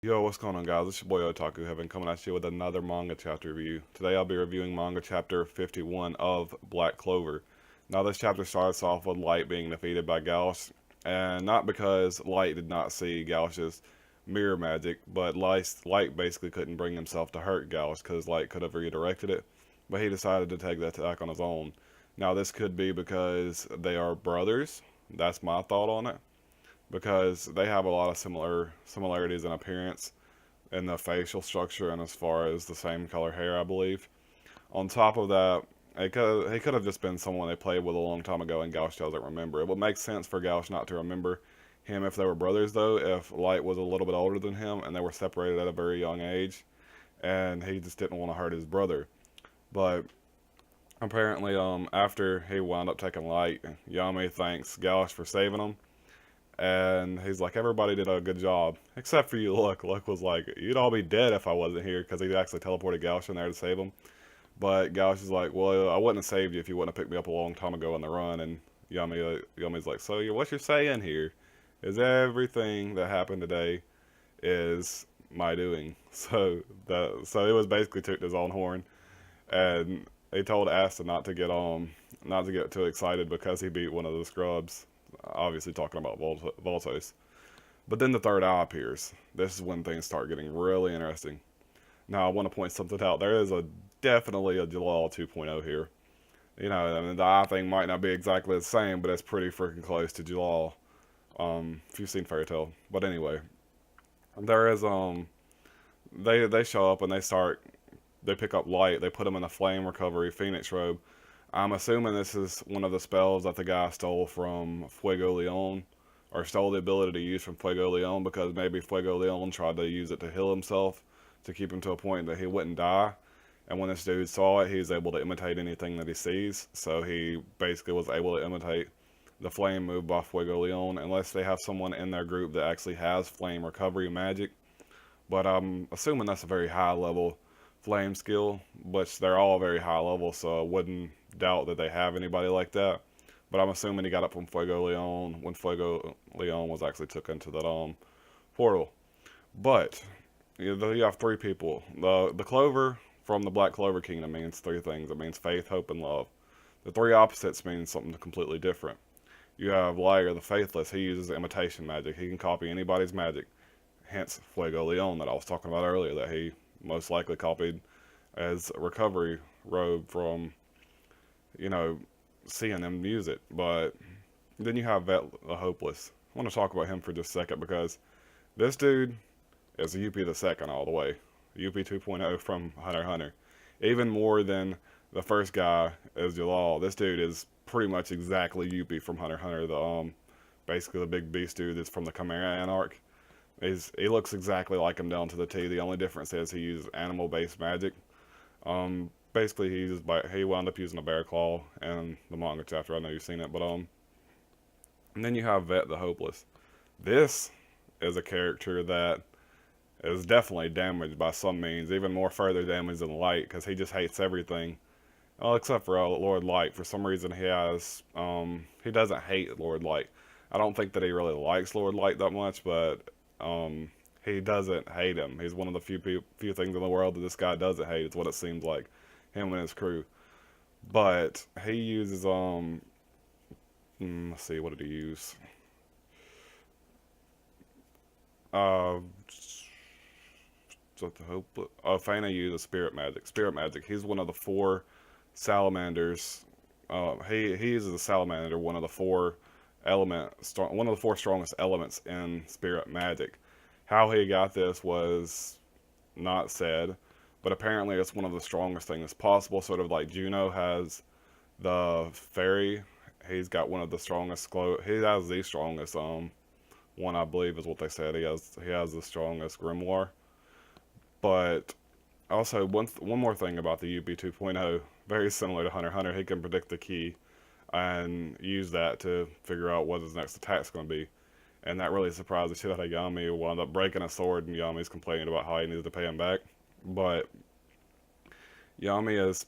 Yo, what's going on, guys? It's your boy Otaku, having coming at you with another manga chapter review. Today I'll be reviewing manga chapter 51 of Black Clover. Now, this chapter starts off with Light being defeated by Gauss, and not because Light did not see Gauss's mirror magic, but Light basically couldn't bring himself to hurt Gauss because Light could have redirected it, but he decided to take the attack on his own. Now, this could be because they are brothers. That's my thought on it because they have a lot of similarities in appearance and the facial structure and as far as the same color hair, I believe. On top of that, he could have just been someone they played with a long time ago and Gauch doesn't remember. It would make sense for Gauch not to remember him if they were brothers, though, if Light was a little bit older than him and they were separated at a very young age and he just didn't want to hurt his brother. But apparently, after he wound up taking Light, Yami thanks Gauch for saving him and he's like, everybody did a good job, except for you, Luck. Luck was like, you'd all be dead if I wasn't here, because he actually teleported Gauch in there to save him. But Gauch is like, well, I wouldn't have saved you if you wouldn't have picked me up a long time ago on the run. And Yumi's like, so what you're saying here is everything that happened today is my doing. So it was basically took his own horn, and he told Asta not to get too excited because he beat one of the scrubs, obviously talking about Voltos. But then the third eye appears. This is when things start getting really interesting. Now, I want to point something out. There is definitely a Jalal 2.0 here. You know, I mean, the eye thing might not be exactly the same, but it's pretty freaking close to Jalal. If you've seen Fairy Tail. But anyway, there is they show up and they pick up Light. They put him in a flame recovery Phoenix robe. I'm assuming this is one of the spells that the guy stole from Fuego Leon, or stole the ability to use from Fuego Leon, because maybe Fuego Leon tried to use it to heal himself, to keep him to a point that he wouldn't die. And when this dude saw it, he was able to imitate anything that he sees. So he basically was able to imitate the flame move by Fuego Leon, unless they have someone in their group that actually has flame recovery magic. But I'm assuming that's a very high level flame skill, which they're all very high level, so I wouldn't doubt that they have anybody like that. But I'm assuming he got up from Fuego Leon when Fuego Leon was actually took into that portal. But you have three people. The clover from the Black Clover Kingdom means three things. It means faith, hope, and love. The three opposites mean something completely different. You have Liar, the faithless. He uses imitation magic. He can copy anybody's magic. Hence Fuego Leon that I was talking about earlier, that he most likely copied as a recovery robe from, you know, seeing them use it. But then you have Vet the Hopeless. I want to talk about him for just a second because this dude is UP the second all the way. UP 2.0 from Hunter x Hunter. Even more than the first guy is Jalal. This dude is pretty much exactly UP from Hunter x Hunter. Basically the big beast dude that's from the Chimera Anarch. He looks exactly like him down to the T. The only difference is he uses animal-based magic. Basically he wound up using a bear claw in the manga chapter. I know you've seen it, but and then you have Vet the Hopeless. This is a character that is definitely damaged by some means, even more further damaged than Light, because he just hates everything. Except for Lord Light. For some reason he doesn't hate Lord Light. I don't think that he really likes Lord Light that much, but he doesn't hate him. He's one of the few things in the world that this guy doesn't hate. It's what it seems like, him and his crew. But he uses let's see, what did he use? What the hope? Fana uses spirit magic. Spirit magic. He's one of the four salamanders. He uses a salamander, one of the four one of the four strongest elements in spirit magic. How he got this was not said, but apparently it's one of the strongest things possible. Sort of like Juno has the fairy. He's got one of the strongest he has the strongest one, I believe is what they said. He has the strongest grimoire. But also one more thing about the UB 2.0, very similar to Hunter x Hunter, he can predict the key and use that to figure out what his next attack's going to be. And that really surprised the shit out of Yami. He wound up breaking a sword, and Yami's complaining about how he needed to pay him back. But Yami is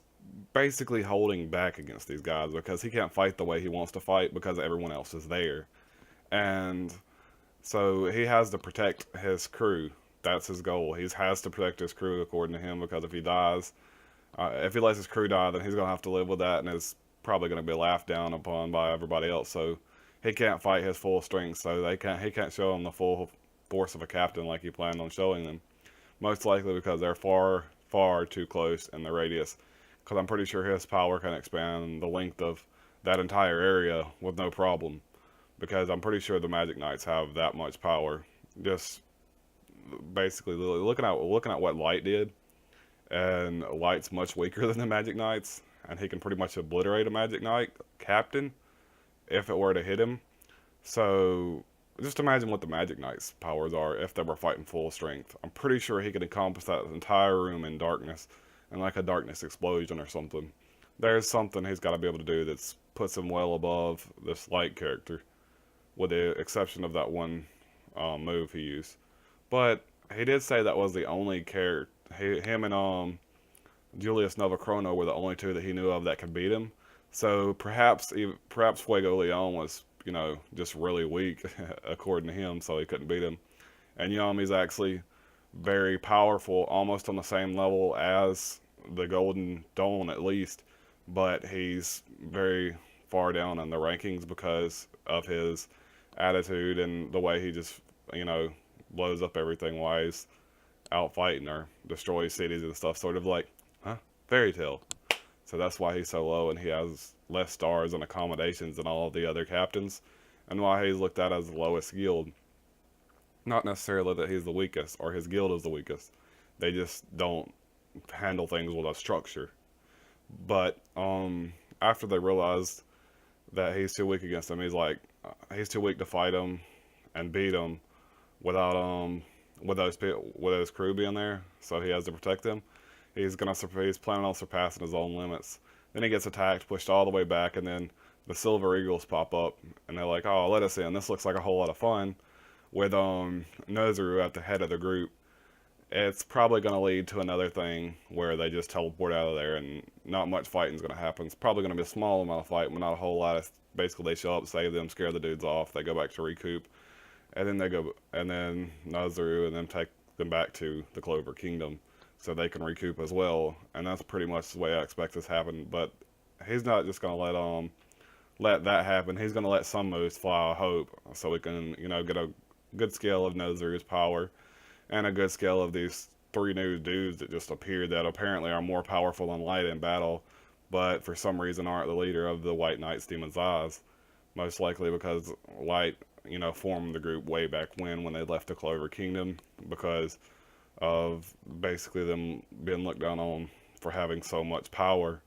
basically holding back against these guys because he can't fight the way he wants to fight because everyone else is there. And so he has to protect his crew. that's his goal. He has to protect his crew, according to him, because if he dies, if he lets his crew die, then he's gonna have to live with that, and it's probably gonna be laughed down upon by everybody else. So he can't fight his full strength. So he can't show them the full force of a captain like he planned on showing them. Most likely because they're far too close in the radius. Because I'm pretty sure his power can expand the length of that entire area with no problem. Because I'm pretty sure the Magic Knights have that much power. Just basically looking at what Light did, and Light's much weaker than the Magic Knights, and he can pretty much obliterate a Magic Knight captain if it were to hit him. So just imagine what the Magic Knight's powers are if they were fighting full strength. I'm pretty sure he could encompass that entire room in darkness, and like a darkness explosion or something. There's something he's got to be able to do that puts him well above this Light character, with the exception of that one move he used. But he did say that was the only character. Him and Julius Novachrono were the only two that he knew of that could beat him. So perhaps Fuego Leon was, just really weak according to him, so he couldn't beat him. And Yami's actually very powerful, almost on the same level as the Golden Dawn at least, but he's very far down in the rankings because of his attitude and the way he just, blows up everything while he's out fighting or destroys cities and stuff, sort of like, fairy tale. So that's why he's so low, and he has less stars and accommodations than all of the other captains, and why he's looked at as the lowest guild. Not necessarily that he's the weakest or his guild is the weakest. They just don't handle things with a structure. But after they realized that he's too weak against them, he's too weak to fight him and beat him without with those crew being there, so he has to protect them. He's planning on surpassing his own limits. Then he gets attacked, pushed all the way back, and then the Silver Eagles pop up, and they're like, "Oh, let us in. This looks like a whole lot of fun." With Nozaru at the head of the group, it's probably going to lead to another thing where they just teleport out of there, and not much fighting is going to happen. It's probably going to be a small amount of fight, but not a whole lot. Basically, they show up, save them, scare the dudes off. They go back to recoup, and then Nozaru and them take them back to the Clover Kingdom, so they can recoup as well. And that's pretty much the way I expect this to happen. But he's not just gonna let that happen. He's gonna let some moves fly a hope, so we can get a good scale of Nozaru's power and a good scale of these three new dudes that just appeared that apparently are more powerful than Light in battle, but for some reason aren't the leader of the White Knights Demon's Eyes. Most likely because Light formed the group way back when they left the Clover Kingdom, because of basically them being looked down on for having so much power,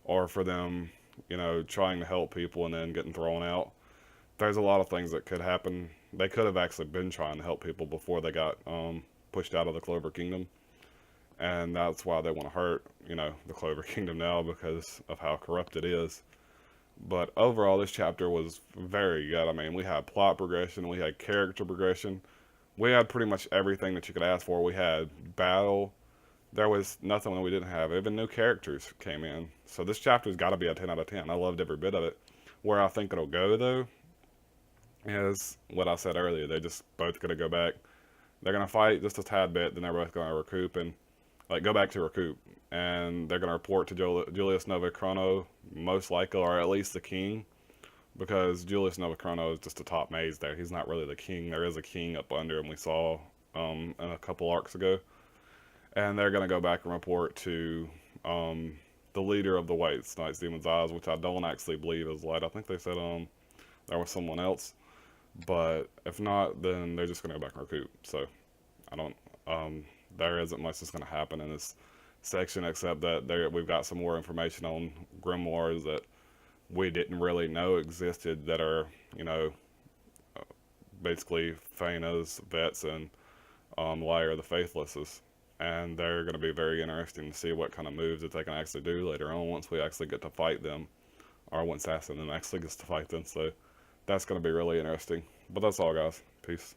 or for them, trying to help people and then getting thrown out. There's a lot of things that could happen. They could have actually been trying to help people before they got pushed out of the Clover Kingdom, and that's why they want to hurt, the Clover Kingdom now, because of how corrupt it is. But overall, this chapter was very good. I mean, we had plot progression, we had character progression, we had pretty much everything that you could ask for. We had battle. There was nothing that we didn't have. Even new characters came in. So this chapter's got to be a 10 out of 10. I loved every bit of it. Where I think it'll go, though, is what I said earlier. They're just both going to go back. They're going to fight just a tad bit, then they're both going to recoup and go back to recoup. And they're going to report to Julius Novachrono, most likely, or at least the king, because Julius Novachrono is just a top mage there. He's not really the king. There is a king up under him, we saw in a couple arcs ago. And they're going to go back and report to the leader of the White Knights Demon's Eyes, which I don't actually believe is Light. I think they said there was someone else. But if not, then they're just going to go back and recoup. So I don't, there isn't much that's going to happen in this section, except that we've got some more information on grimoires that we didn't really know existed, that are, basically Faina's, Vets, and Lyre the Faithlesses. And they're going to be very interesting to see what kind of moves that they can actually do later on once we actually get to fight them, or once Assassin actually gets to fight them. So that's going to be really interesting. But that's all, guys. Peace.